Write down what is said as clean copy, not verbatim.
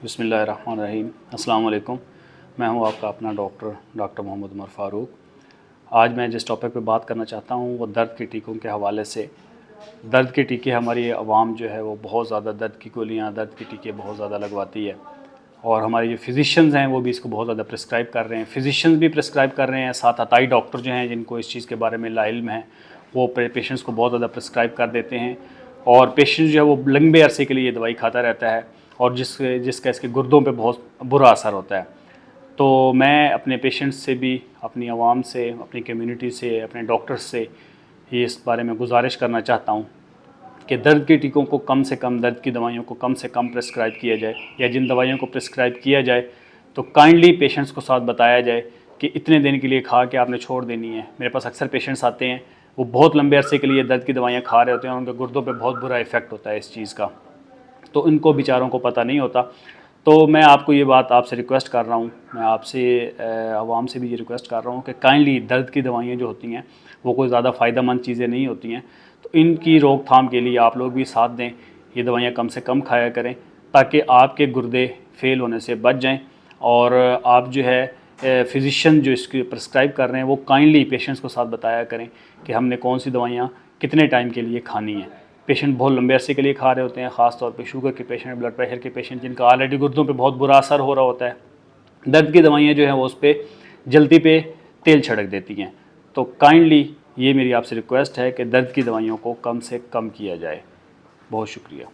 बिस्मिल्लाहिर्रहमानिर्रहीम। अस्सलाम वालेकुम। मैं हूं आपका अपना डॉक्टर मोहम्मद उमर फ़ारूक। आज मैं जिस टॉपिक पे बात करना चाहता हूं वो दर्द के टीकों के हवाले से। दर्द के टीके हमारी आवाम जो है वो बहुत ज़्यादा दर्द की गोलियां, दर्द के टीके बहुत ज़्यादा लगवाती है और हमारे जो फिजिशियंस हैं वो भी इसको बहुत ज़्यादा प्रिस्क्राइब कर रहे हैं। फिजिशियंस भी प्रिस्क्राइब कर रहे हैं, साथ हताई डॉक्टर जो हैं जिनको इस चीज़ के बारे में लाइल्म है वो पेशेंट्स को बहुत ज़्यादा प्रिस्क्राइब कर देते हैं और पेशेंट जो है वो लंबे अरसे के लिए ये दवाई खाता रहता है और जिसका इसके गुर्दों पे बहुत बुरा असर होता है। तो मैं अपने पेशेंट्स से भी, अपनी आवाम से, अपनी कम्युनिटी से, अपने डॉक्टर्स से ये इस बारे में गुजारिश करना चाहता हूँ कि दर्द के टीकों को कम से कम, दर्द की दवाइयों को कम से कम प्रिस्क्राइब किया जाए, या जिन दवाइयों को प्रिस्क्राइब किया जाए तो काइंडली पेशेंट्स को साथ बताया जाए कि इतने दिन के लिए खा के आपने छोड़ देनी है। मेरे पास अक्सर पेशेंट्स आते हैं, वो बहुत लंबे अरसे के लिए दर्द की दवाइयाँ खा रहे होते हैं और उनके गुर्दों पे बहुत बुरा इफ़ेक्ट होता है इस चीज़ का, तो इनको बेचारों को पता नहीं होता। तो मैं आपको ये बात आपसे रिक्वेस्ट कर रहा हूँ, मैं आपसे आवाम से भी ये रिक्वेस्ट कर रहा हूँ कि काइंडली दर्द की दवाइयाँ जो होती हैं वो कोई ज़्यादा फ़ायदेमंद चीज़ें नहीं होती हैं, तो इनकी रोकथाम के लिए आप लोग भी साथ दें, ये दवाइयाँ कम से कम खाया करें ताकि आपके गुर्दे फेल होने से बच जाएँ। और आप जो है फिजिशियन जो इसकी प्रिस्क्राइब कर रहे हैं वो काइंडली पेशेंट्स को साथ बताया करें कि हमने कौन सी दवाइयाँ कितने टाइम के लिए खानी है। पेशेंट बहुत लंबे अरसे के लिए खा रहे होते हैं, ख़ास तौर पे शुगर के पेशेंट, ब्लड प्रेशर के पेशेंट जिनका ऑलरेडी गुर्दों पे बहुत बुरा असर हो रहा होता है। दर्द की दवाइयाँ जो हैं वो उस पर जल्दी पे तेल छिड़क देती हैं। तो काइंडली ये मेरी आपसे रिक्वेस्ट है कि दर्द की दवाइयों को कम से कम किया जाए। बहुत शुक्रिया।